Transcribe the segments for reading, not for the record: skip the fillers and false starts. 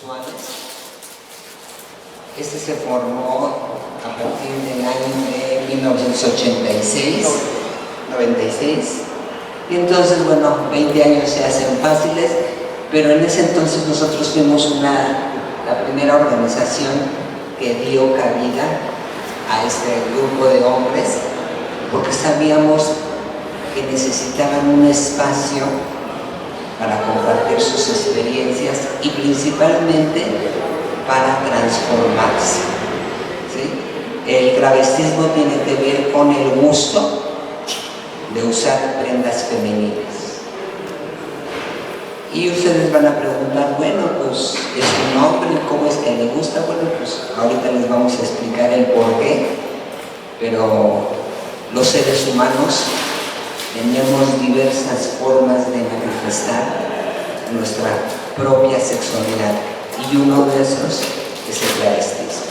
sexuales. Este se formó a partir del año de 1986, 96. Y entonces, bueno, 20 años se hacen fáciles, pero en ese entonces nosotros fuimos la primera organización que dio cabida a este grupo de hombres, porque sabíamos que necesitaban un espacio para compartir sus experiencias y principalmente para transformarse, ¿sí? El travestismo tiene que ver con el gusto de usar prendas femeninas. Y ustedes van a preguntar, bueno, pues es un hombre, ¿cómo es que le gusta? Bueno, pues ahorita les vamos a explicar el por qué, pero los seres humanos tenemos diversas formas de manifestar nuestra propia sexualidad y uno de esos es el travestismo.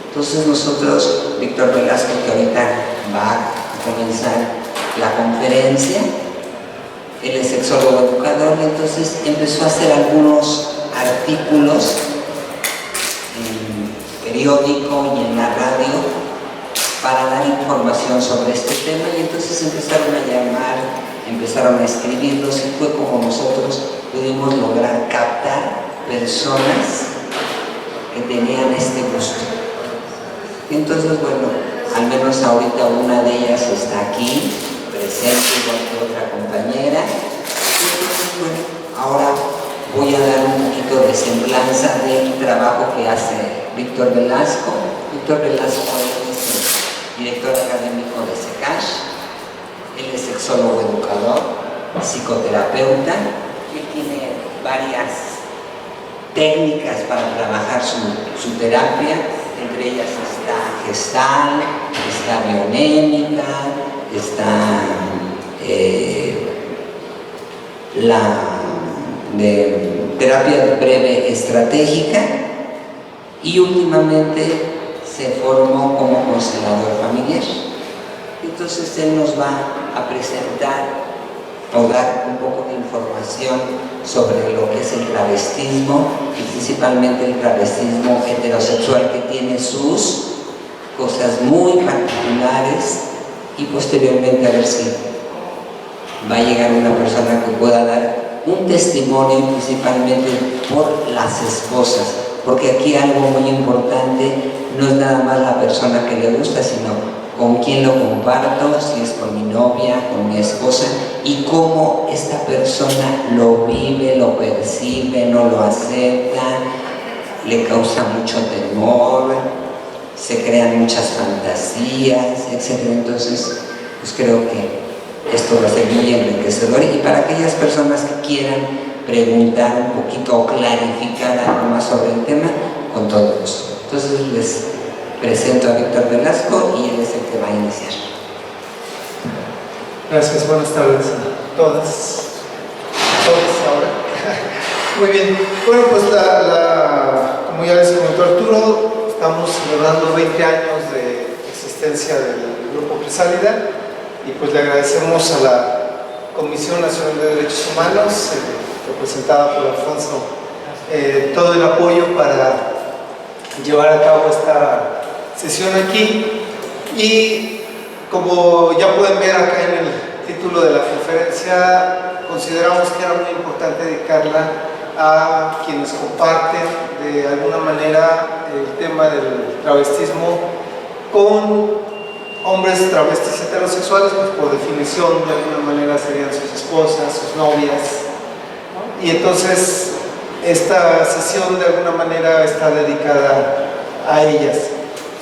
Entonces nosotros, Víctor Velasco, que ahorita va a comenzar la conferencia, él es sexólogo educador, entonces empezó a hacer algunos artículos en periódico y en la radio para dar información sobre este tema, y entonces empezaron a llamar, empezaron a escribirlos, y fue como nosotros pudimos lograr captar personas que tenían este gusto. Entonces, bueno, al menos ahorita una de ellas está aquí presente, igual que otra compañera. Entonces, bueno, ahora voy a dar un poquito de semblanza del trabajo que hace Víctor Velasco. Víctor Velasco es el director académico de SECASH, él es sexólogo educador, psicoterapeuta, él tiene varias técnicas para trabajar su terapia, entre ellas está gestal, está bionémica, está la de terapia breve estratégica, y últimamente se formó como constelador familiar. Entonces él nos va a presentar o dar un poco de información sobre lo que es el travestismo, y principalmente el travestismo heterosexual, que tiene sus cosas muy particulares, y posteriormente a ver si va a llegar una persona que pueda dar un testimonio, principalmente por las esposas, porque aquí algo muy importante no es nada más la persona que le gusta, sino con quién lo comparto, si es con mi novia, con mi esposa, y cómo esta persona lo vive, lo percibe, no lo acepta, le causa mucho temor, se crean muchas fantasías, etc. Entonces, pues creo que esto va a ser muy enriquecedor, y para aquellas personas que quieran preguntar un poquito o clarificar algo más sobre el tema, con todo gusto. Entonces les presento a Víctor Velasco, y él es el que va a iniciar. Gracias, buenas tardes a todas ahora. Muy bien, bueno, pues como ya les comentó Arturo, estamos celebrando 20 años de existencia del Grupo Crisálida, y pues le agradecemos a la Comisión Nacional de Derechos Humanos, representada por Alfonso, todo el apoyo para llevar a cabo esta sesión aquí. Y como ya pueden ver acá en el título de la conferencia, consideramos que era muy importante dedicarla a quienes comparten de alguna manera el tema del travestismo con hombres travestis heterosexuales, pues por definición de alguna manera serían sus esposas, sus novias, ¿no? Y entonces esta sesión de alguna manera está dedicada a ellas.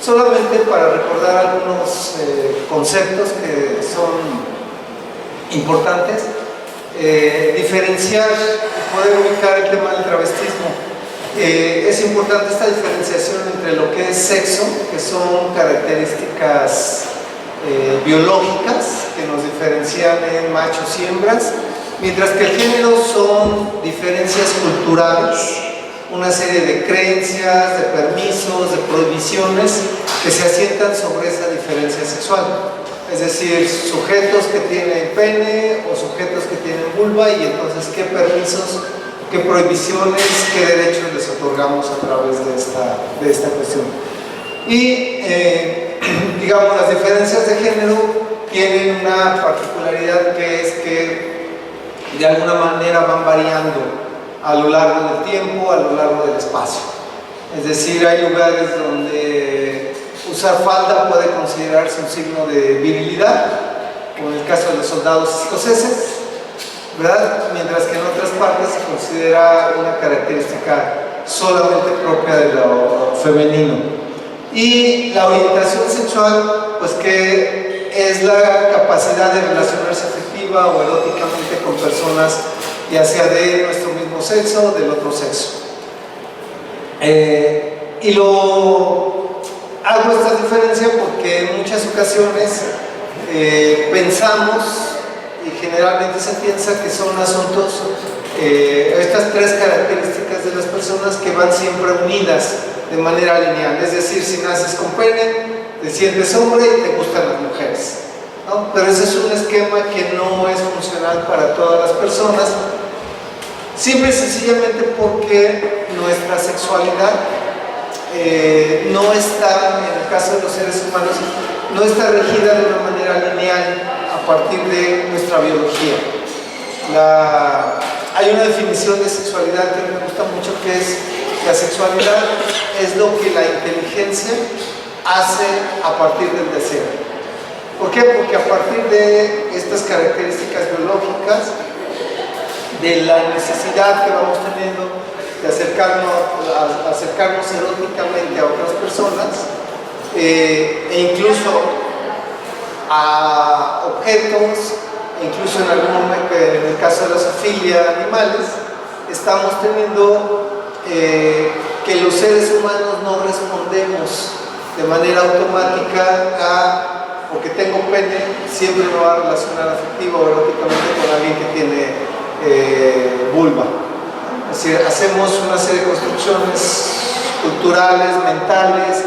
Solamente para recordar algunos conceptos que son importantes, diferenciar, poder ubicar el tema del travestismo. Es importante esta diferenciación entre lo que es sexo, que son características biológicas que nos diferencian en machos y hembras, mientras que el género son diferencias culturales, una serie de creencias, de permisos, de prohibiciones que se asientan sobre esa diferencia sexual. Es decir, sujetos que tienen pene o sujetos que tienen vulva, y entonces qué permisos, qué prohibiciones, qué derechos les otorgamos a través de esta cuestión. Y digamos, las diferencias de género tienen una particularidad, que es que de alguna manera van variando a lo largo del tiempo, a lo largo del espacio. Es decir, hay lugares donde usar falda puede considerarse un signo de virilidad, como en el caso de los soldados escoceses, ¿verdad? Mientras que en otras partes se considera una característica solamente propia de lo femenino. Y la orientación sexual, pues que es la capacidad de relacionarse afectiva o eróticamente con personas, ya sea de nuestro mismo sexo o del otro sexo. Y hago esta diferencia porque en muchas ocasiones pensamos, y generalmente se piensa que son asuntos, estas tres características de las personas que van siempre unidas de manera lineal. Es decir, si naces con pene, te sientes hombre y te gustan las mujeres, ¿no? Pero ese es un esquema que no es funcional para todas las personas, simple y sencillamente porque nuestra sexualidad no está, en el caso de los seres humanos, no está regida de una manera lineal a partir de nuestra biología. Hay una definición de sexualidad que me gusta mucho, que es: la sexualidad es lo que la inteligencia hace a partir del deseo. ¿Por qué? Porque a partir de estas características biológicas, de la necesidad que vamos teniendo de acercarnos eróticamente a otras personas, e incluso a objetos, incluso en algún momento, en el caso de la zoofilia, animales, estamos teniendo que los seres humanos no respondemos de manera automática a: porque tengo pene, siempre me va a relacionar afectiva o eróticamente con alguien que tiene vulva. Es decir, hacemos una serie de construcciones culturales, mentales,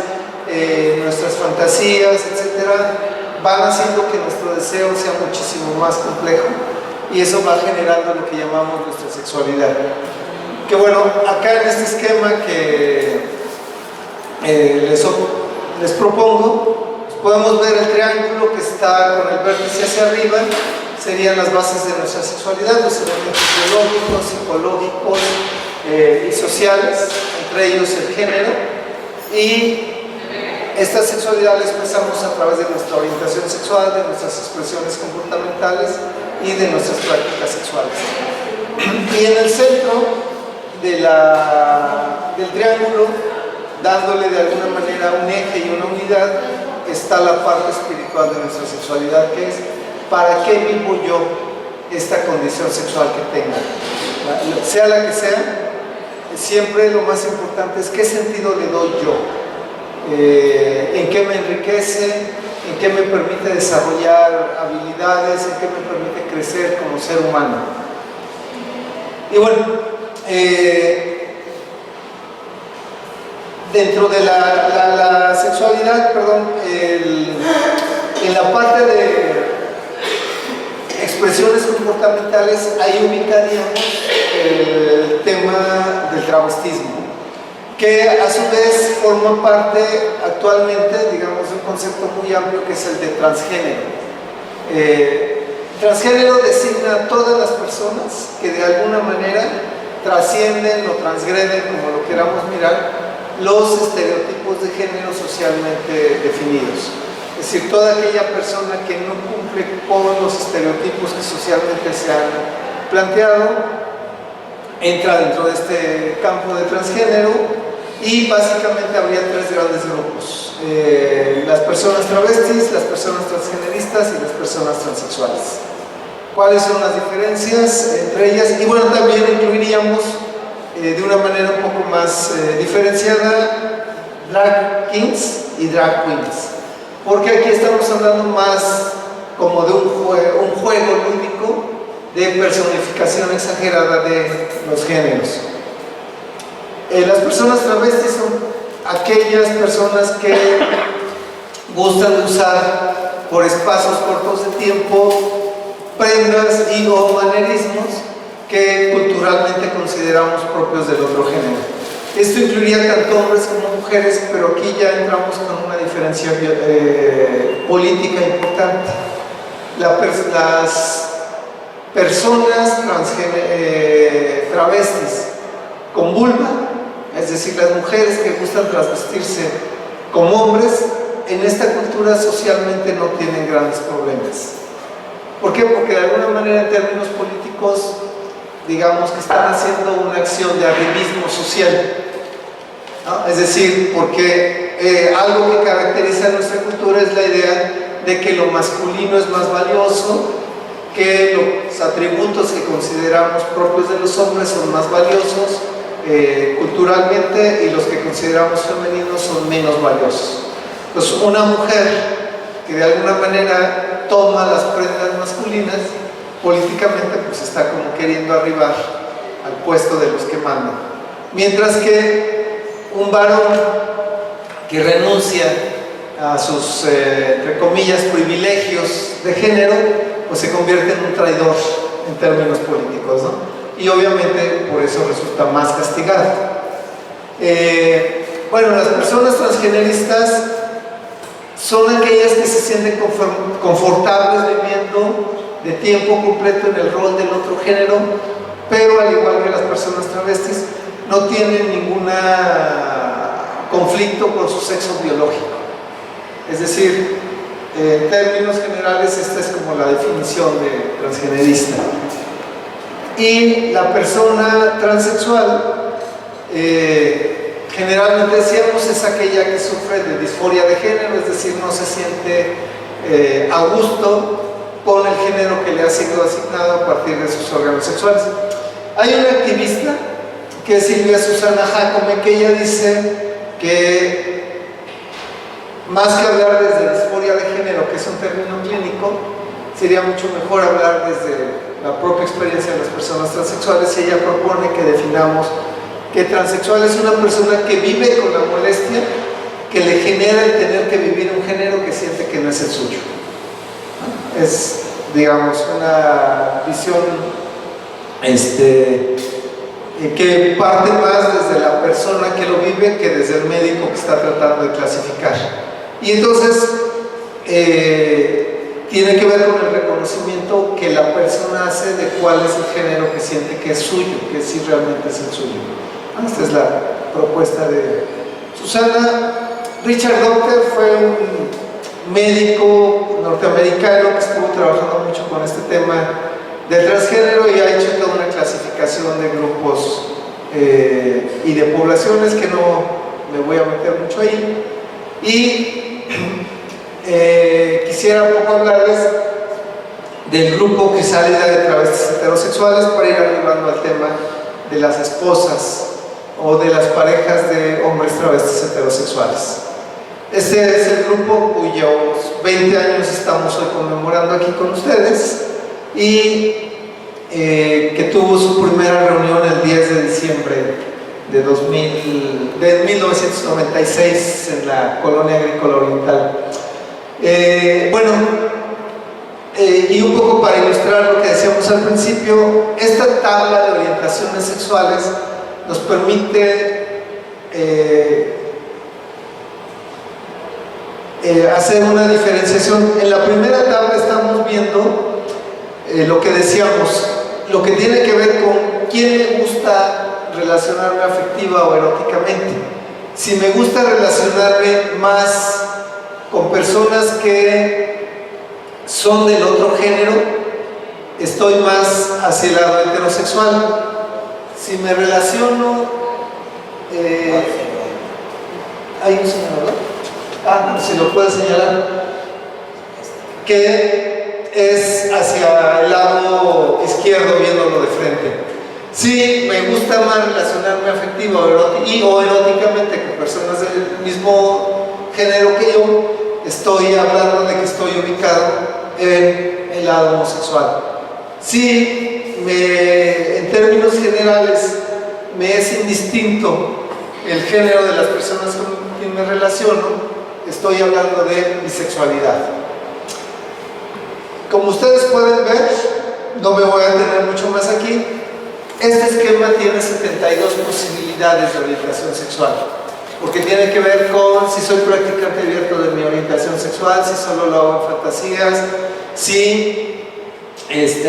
nuestras fantasías, etcétera, van haciendo que nuestro deseo sea muchísimo más complejo, y eso va generando lo que llamamos nuestra sexualidad. Que bueno, acá en este esquema que les propongo, podemos ver el triángulo que está con el vértice hacia arriba. Serían las bases de nuestra sexualidad, los elementos biológicos, psicológicos y sociales, entre ellos el género. Y esta sexualidad la expresamos a través de nuestra orientación sexual, de nuestras expresiones comportamentales y de nuestras prácticas sexuales. Y en el centro del triángulo, dándole de alguna manera un eje y una unidad, está la parte espiritual de nuestra sexualidad, que es: ¿para qué vivo yo esta condición sexual que tenga? Sea la que sea, siempre lo más importante es qué sentido le doy yo, en qué me enriquece, en qué me permite desarrollar habilidades, en qué me permite crecer como ser humano. Y bueno, dentro de la sexualidad, en la parte de expresiones comportamentales, ahí ubicaríamos el tema del travestismo, que a su vez forma parte actualmente, digamos, de un concepto muy amplio, que es el de transgénero. Transgénero designa a todas las personas que de alguna manera trascienden o transgreden, como lo queramos mirar, los estereotipos de género socialmente definidos. Es decir, toda aquella persona que no cumple con los estereotipos que socialmente se han planteado entra dentro de este campo de transgénero, y básicamente habría tres grandes grupos: las personas travestis, las personas transgeneristas y las personas transexuales. ¿Cuáles son las diferencias entre ellas? Y bueno, también incluiríamos de una manera un poco más diferenciada drag kings y drag queens, porque aquí estamos hablando más como de un juego lúdico de personificación exagerada de los géneros. Las personas travestis son aquellas personas que gustan de usar por espacios cortos de tiempo prendas y o manerismos que culturalmente consideramos propios del otro género. Esto incluiría tanto hombres como mujeres, pero aquí ya entramos con una diferencia política importante. Las personas travestis con vulva, es decir, las mujeres que gustan transvestirse como hombres, en esta cultura socialmente no tienen grandes problemas. ¿Por qué? Porque de alguna manera en términos políticos, digamos que están haciendo una acción de arribismo social, ¿no? Es decir, porque algo que caracteriza a nuestra cultura es la idea de que lo masculino es más valioso, que los atributos que consideramos propios de los hombres son más valiosos culturalmente, y los que consideramos femeninos son menos valiosos. Entonces, una mujer que de alguna manera toma las prendas masculinas, políticamente pues está como queriendo arribar al puesto de los que mandan. Mientras que un varón que renuncia a sus, entre comillas, privilegios de género, pues se convierte en un traidor en términos políticos, ¿no? Y obviamente por eso resulta más castigado. Bueno, las personas transgeneristas son aquellas que se sienten confortables viviendo de tiempo completo en el rol del otro género, pero al igual que las personas travestis, no tienen ningún conflicto con su sexo biológico. Es decir, en términos generales, esta es como la definición de transgenerista. Y la persona transexual, generalmente decíamos, es aquella que sufre de disforia de género, es decir, no se siente a gusto con el género que le ha sido asignado a partir de sus órganos sexuales. Hay una activista que es Silvia Susana Jacome, que ella dice que más que hablar desde disforia de género, que es un término clínico, sería mucho mejor hablar desde la propia experiencia de las personas transexuales, y ella propone que definamos que transexual es una persona que vive con la molestia que le genera el tener que vivir un género que siente que no es el suyo. Es, digamos, una visión que parte más desde la persona que lo vive que desde el médico que está tratando de clasificar. Y entonces tiene que ver con el reconocimiento que la persona hace de cuál es el género que siente que es suyo, que sí realmente es el suyo. Esta es la propuesta de Susana. Richard Docter fue un médico norteamericano que estuvo trabajando mucho con este tema del transgénero y ha hecho toda una clasificación de grupos y de poblaciones que no me voy a meter mucho ahí. Y quisiera un poco hablarles del grupo que sale de travestis heterosexuales para ir arribando al tema de las esposas o de las parejas de hombres travestis heterosexuales. Este es el grupo cuyos 20 años estamos hoy conmemorando aquí con ustedes y que tuvo su primera reunión el 10 de diciembre de 1996 en la Colonia Agrícola Oriental. Y un poco para ilustrar lo que decíamos al principio, esta tabla de orientaciones sexuales nos permite hacer una diferenciación. En la primera tabla estamos viendo lo que decíamos, lo que tiene que ver con quién me gusta relacionarme afectiva o eróticamente. Si me gusta relacionarme más con personas que son del otro género, estoy más hacia el lado heterosexual. Si me relaciono, hay un señalador, si lo puede señalar, que es hacia el lado izquierdo viéndolo de frente. Si me gusta más relacionarme afectiva o eróticamente con personas del mismo género que yo, estoy hablando de que estoy ubicado en el lado homosexual. Si en términos generales me es indistinto el género de las personas con quien me relaciono, estoy hablando de bisexualidad. Como ustedes pueden ver, no me voy a detener mucho más aquí, Este esquema tiene 72 posibilidades de orientación sexual, porque tiene que ver con si soy practicante abierto de mi orientación sexual, si solo lo hago en fantasías, si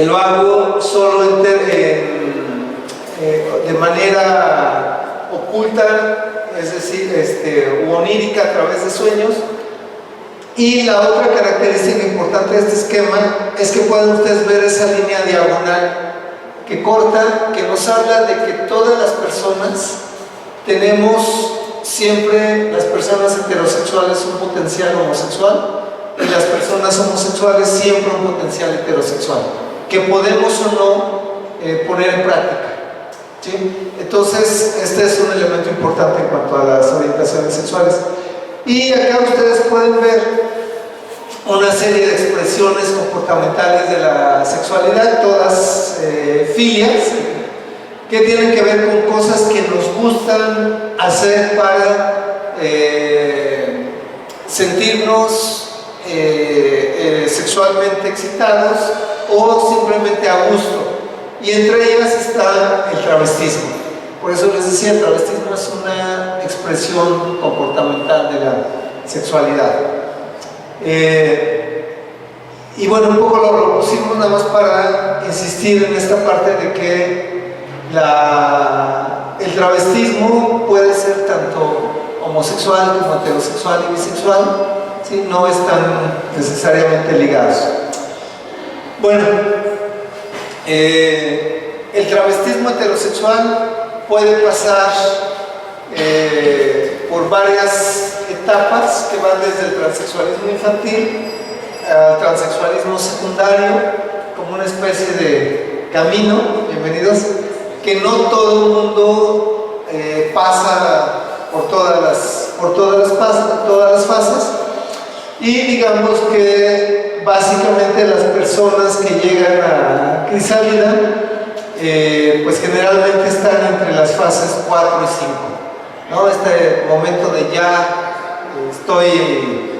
lo hago solo de manera oculta, es decir, u onírica a través de sueños. Y la otra característica importante de este esquema es que pueden ustedes ver esa línea diagonal que corta, que nos habla de que todas las personas tenemos siempre, las personas heterosexuales, un potencial homosexual, y las personas homosexuales siempre un potencial heterosexual, que podemos o no poner en práctica, ¿sí? Entonces, este es un elemento importante en cuanto a las orientaciones sexuales. Y acá ustedes pueden ver una serie de expresiones comportamentales de la sexualidad, todas filias, que tienen que ver con cosas que nos gustan hacer para sentirnos sexualmente excitados o simplemente a gusto. Y entre ellas está el travestismo. Por eso les decía, el travestismo es una expresión comportamental de la sexualidad. Y bueno, un poco lo pusimos nada más para insistir en esta parte de que el travestismo puede ser tanto homosexual como heterosexual y bisexual, ¿sí? No están necesariamente ligados. Bueno, el travestismo heterosexual puede pasar por varias etapas que van desde el transexualismo infantil al transexualismo secundario, como una especie de camino, bienvenidos, que no todo el mundo pasa por todas las fases, y digamos que básicamente las personas que llegan a crisálida pues generalmente están entre las fases 4 y 5, ¿no? Este momento de ya estoy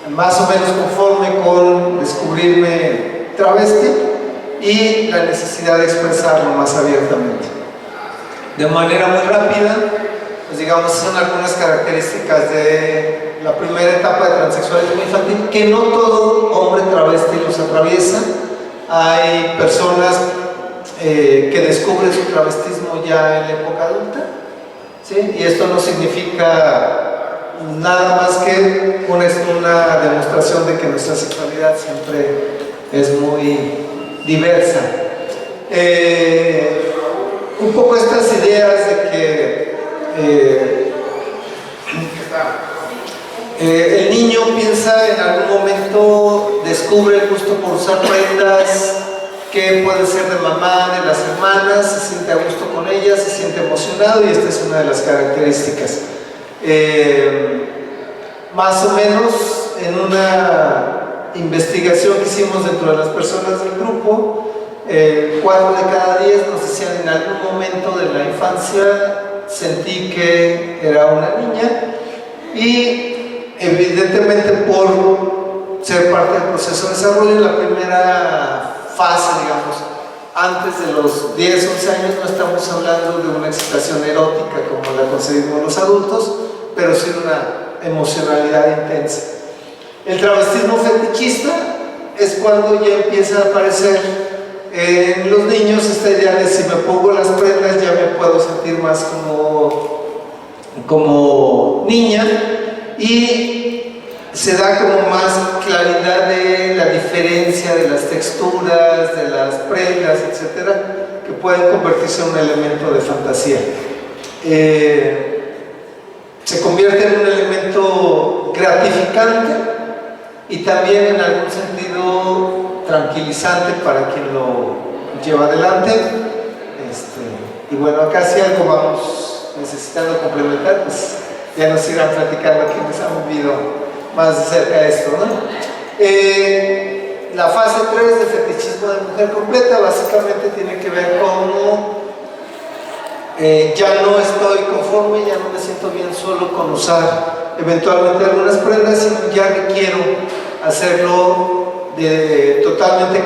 más o menos conforme con descubrirme travesti y la necesidad de expresarlo más abiertamente. De manera muy rápida, pues digamos, son algunas características de la primera etapa de transexualismo infantil, que no todo hombre travesti los atraviesa. Hay personas que descubren su travestismo ya en la época adulta, ¿sí? Y esto no significa nada más que una demostración de que nuestra sexualidad siempre es muy diversa. Un poco estas ideas de que el niño piensa en algún momento, descubre el gusto por usar prendas que puede ser de mamá, de las hermanas, se siente a gusto con ellas, se siente emocionado, y esta es una de las características. Más o menos en una investigación que hicimos dentro de las personas del grupo, 4 de cada 10 nos decían: en algún momento de la infancia sentí que era una niña, y evidentemente por ser parte del proceso de desarrollo, en la primera fase, digamos, antes de los 10, 11 años, no estamos hablando de una excitación erótica como la concebimos los adultos, pero sí una emocionalidad intensa. El travestismo fetichista es cuando ya empieza a aparecer en los niños esta idea de: si me pongo las prendas ya me puedo sentir más como niña, y se da como más claridad de la diferencia de las texturas, de las prendas, etcétera, que pueden convertirse en un elemento de fantasía. Se convierte en un elemento gratificante y también en algún sentido tranquilizante para quien lo lleva adelante. Y bueno, acá si algo vamos necesitando complementar, pues ya nos irán platicando quienes han vivido más de cerca esto, ¿no? La fase 3 de fetichismo de mujer completa básicamente tiene que ver con ya no estoy conforme, ya no me siento bien solo con usar eventualmente algunas prendas, sino ya requiero hacerlo totalmente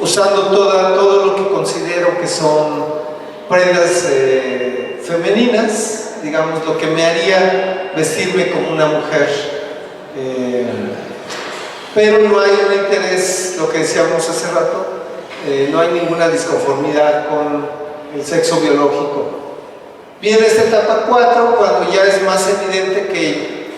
usando todo lo que considero que son prendas femeninas, digamos, lo que me haría vestirme como una mujer. Pero no hay un interés, lo que decíamos hace rato, no hay ninguna disconformidad con el sexo biológico. Viene esta etapa 4, cuando ya es más evidente que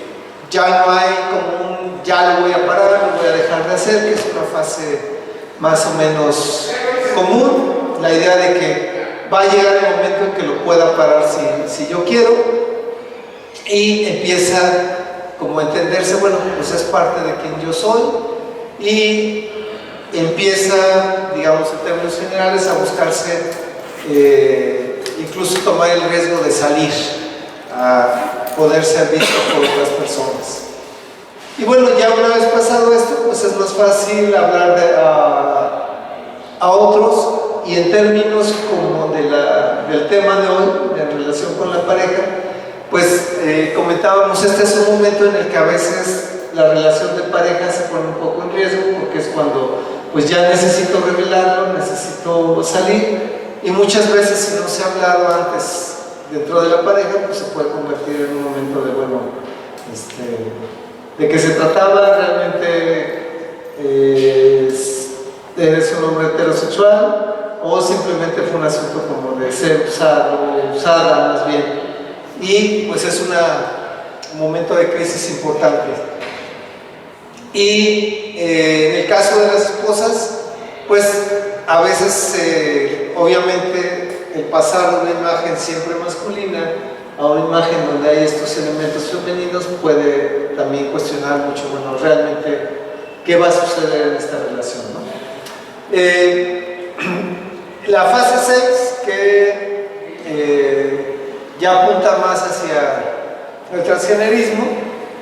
ya no hay como un ya lo voy a parar, lo voy a dejar de hacer, que es una fase más o menos común, la idea de que va a llegar el momento en que lo pueda parar si yo quiero, y empieza como a entenderse, bueno, pues es parte de quien yo soy, y empieza, digamos en términos generales, a buscarse incluso tomar el riesgo de salir a poder ser visto por otras personas. Y bueno, ya una vez pasado esto, pues es más fácil hablar a otros, y en términos como del tema de hoy, en relación con la pareja, pues comentábamos, este es un momento en el que a veces la relación de pareja se pone un poco en riesgo, porque es cuando pues ya necesito revelarlo, necesito salir, y muchas veces si no se ha hablado antes dentro de la pareja, pues se puede convertir en un momento de, bueno, de que se trataba realmente, eres un hombre heterosexual, o simplemente fue un asunto como de ser usado, usada más bien, y pues es un momento de crisis importante. Y en el caso de las esposas, pues a veces obviamente el pasar de una imagen siempre masculina a una imagen donde hay estos elementos femeninos puede también cuestionar mucho, bueno, realmente qué va a suceder en esta relación, ¿no? La fase 6, que ya apunta más hacia el transgenerismo,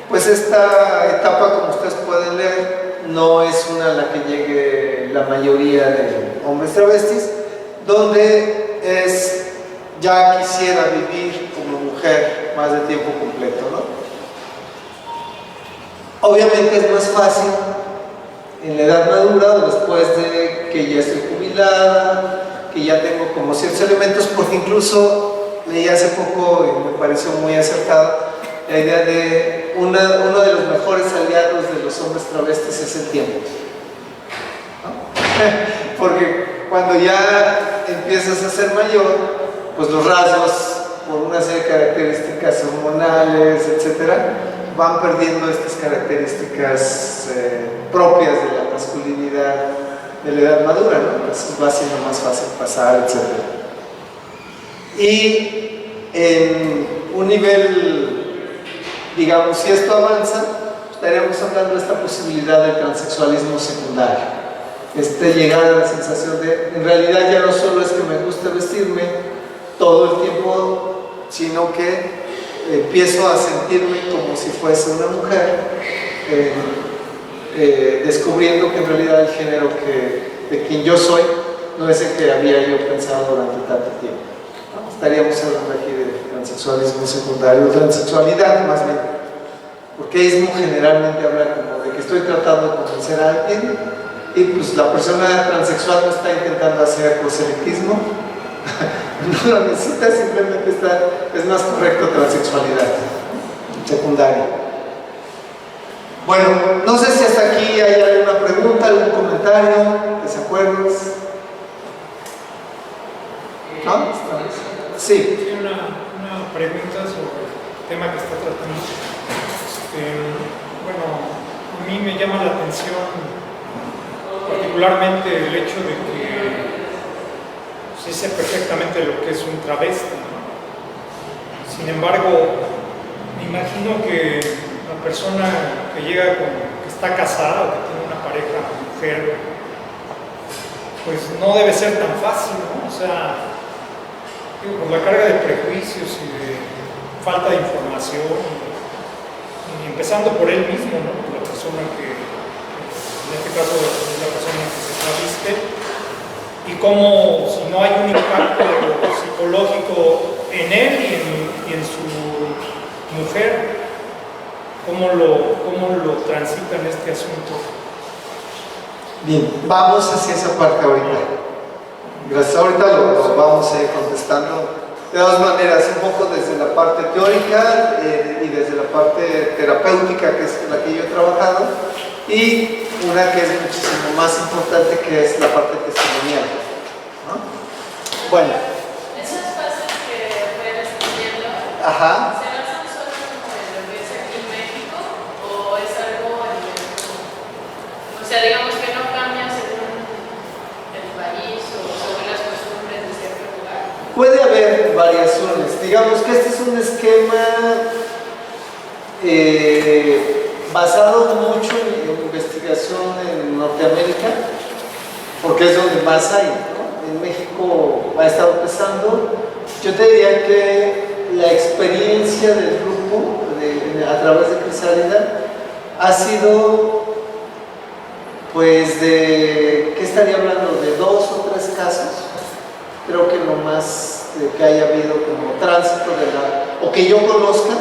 pues esta etapa, como ustedes pueden leer, no es una a la que llegue la mayoría de hombres travestis, donde es ya quisiera vivir como mujer más de tiempo completo, ¿no? Obviamente es más fácil en la edad madura, o después de que ya estoy jubilada, que ya tengo como ciertos elementos, porque incluso leí hace poco y me pareció muy acertado la idea de uno de los mejores aliados de los hombres travestis es el tiempo, ¿no? Porque cuando ya empiezas a ser mayor, pues los rasgos, por una serie de características hormonales, etcétera, van perdiendo estas características propias de la masculinidad de la edad madura, ¿no? Pues va siendo más fácil pasar, etcétera. Y en un nivel, digamos, si esto avanza, estaríamos hablando de esta posibilidad del transexualismo secundario. Llegar a la sensación de, en realidad ya no solo es que me gusta vestirme todo el tiempo, sino que empiezo a sentirme como si fuese una mujer, descubriendo que en realidad el género de quien yo soy no es el que había yo pensado durante tanto tiempo, ¿no? Estaríamos hablando aquí de transexualismo secundario, transexualidad más bien, porque ismo generalmente habla como de que estoy tratando de convencer a alguien, y pues la persona transexual no está intentando hacer proselektismo, no lo necesita, simplemente es más correcto transexualidad secundaria. Bueno, no sé si hasta aquí hay alguna pregunta, algún comentario, desacuerdos. ¿No? Sí. Una pregunta sobre el tema que está tratando. Bueno, a mí me llama la atención particularmente el hecho de que sí sé perfectamente lo que es un travesti, ¿no? Sin embargo, me imagino que la persona que llega que está casada o que tiene una pareja mujer, pues no debe ser tan fácil, ¿no? O sea, digo, por la carga de prejuicios y de falta de información, y empezando por él mismo, ¿no? Por la persona que, en este caso, es la persona que se traviste, y cómo, si no hay un impacto psicológico en él y en su mujer, cómo lo transitan este asunto. Bien, vamos hacia esa parte ahorita. Gracias, ahorita lo vamos a ir contestando. De todas maneras, un poco desde la parte teórica y desde la parte terapéutica, que es la que yo he trabajado, y una que es muchísimo más importante, que es la parte testimonial, ¿no? Bueno. Esas fases que fue describiendo, Ajá. ¿se basan solo como en lo que es aquí en México o es algo en el mundo? O sea, digamos que no cambia según el país o según las costumbres de cierto lugar. Puede haber variaciones. Digamos que este es un esquema basado mucho en investigación en Norteamérica, porque es donde más hay, ¿no? En México ha estado empezando. Yo te diría que la experiencia del grupo a través de Crisálida ha sido, pues, ¿qué estaría hablando? De 2 o 3 casos. Creo que lo más que haya habido como tránsito o que yo conozca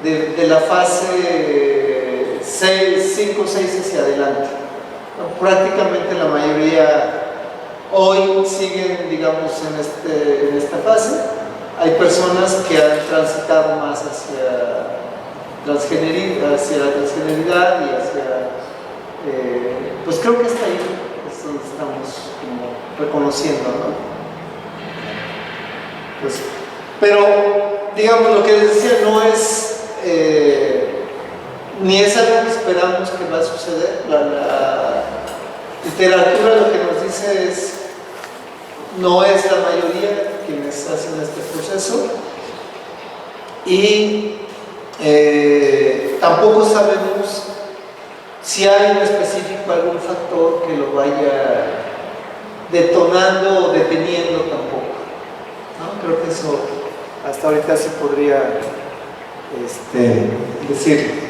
de la fase 5 o 6 hacia adelante. Prácticamente la mayoría hoy siguen, digamos, en esta fase. Hay personas que han transitado más hacia la transgeneridad y hacia, pues creo que hasta ahí es donde estamos como reconociendo, ¿no? Pues, pero, digamos, lo que les decía no es ni es algo que esperamos que va a suceder. La literatura lo que nos dice es, no es la mayoría quienes hacen este proceso, y tampoco sabemos si hay en específico algún factor que lo vaya detonando o deteniendo tampoco, ¿no? Creo que eso hasta ahorita se podría decir.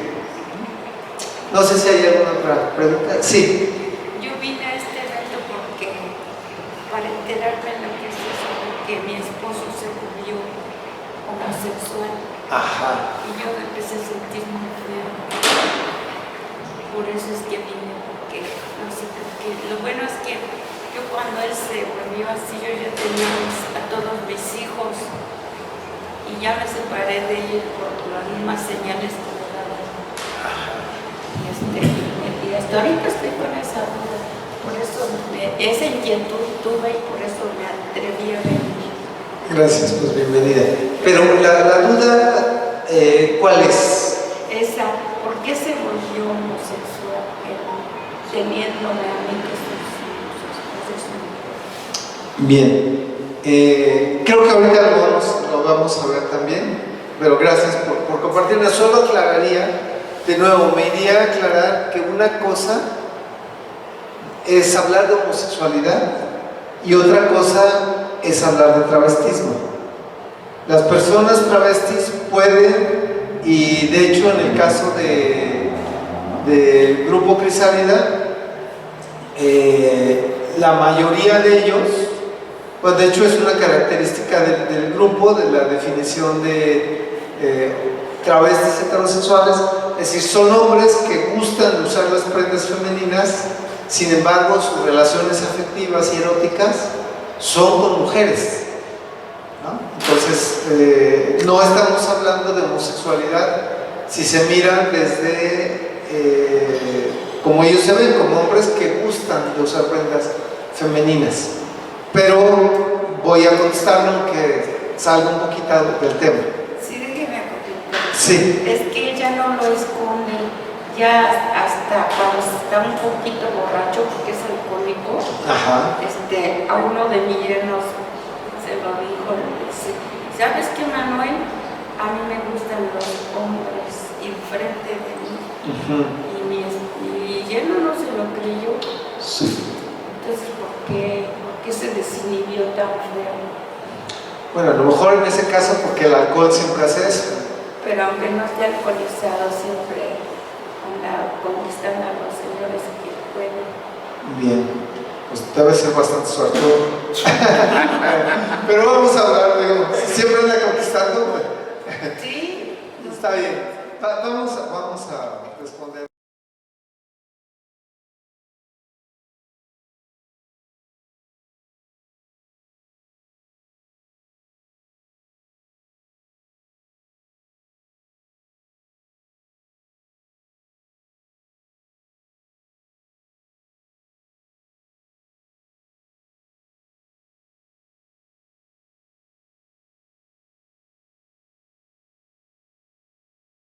No sé si hay alguna otra pregunta. Sí. Yo vine a este evento porque para enterarme de lo que es eso, que mi esposo se volvió homosexual. Ajá. Y yo me empecé a sentir muy feo. Por eso es que vine, porque no sé por qué. Lo bueno es que yo cuando él se volvió así, yo ya tenía a todos mis hijos y ya me separé de él por las mismas señales que me daban. Y hasta ahorita estoy con esa duda. Por eso esa inquietud tuve y por eso me atreví a venir. Gracias, pues bienvenida. Pero la duda, ¿cuál es? Esa, ¿por qué se volvió homosexual teniéndome a mí que soy su esposa? Bien. Creo que ahorita lo vamos a ver también, pero gracias por compartirlo. Solo aclararía, de nuevo, me iría a aclarar que una cosa es hablar de homosexualidad y otra cosa es hablar de travestismo. Las personas travestis pueden, y de hecho en el caso del grupo Crisálida, la mayoría de ellos, pues de hecho es una característica del grupo, de la definición de travestis heterosexuales, es decir, son hombres que gustan de usar las prendas femeninas, sin embargo sus relaciones afectivas y eróticas son con mujeres, ¿no? Entonces, no estamos hablando de homosexualidad si se miran desde, como ellos se ven, como hombres que gustan de usar prendas femeninas. Pero voy a contestarlo aunque salga un poquito del tema. Sí, déjeme acompañar. Sí. Es que ella no lo esconde, ya hasta cuando está un poquito borracho, porque es alcohólico. Ajá. A uno de mis yernos se lo dijo, le dice, ¿sabes qué, Manuel? A mí me gustan los hombres enfrente de mí. Y mi yerno no se lo creyó. Sí. Entonces, ¿por qué se desinhibió tan feo? Bueno, a lo mejor en ese caso porque el alcohol siempre hace eso. Pero aunque no esté alcoholizado, siempre anda conquistando a los señores que pueden. Bien, pues debe ser bastante suertudo. Pero vamos a hablar, digo, si siempre anda conquistando. Sí. Está bien. Vamos a responder.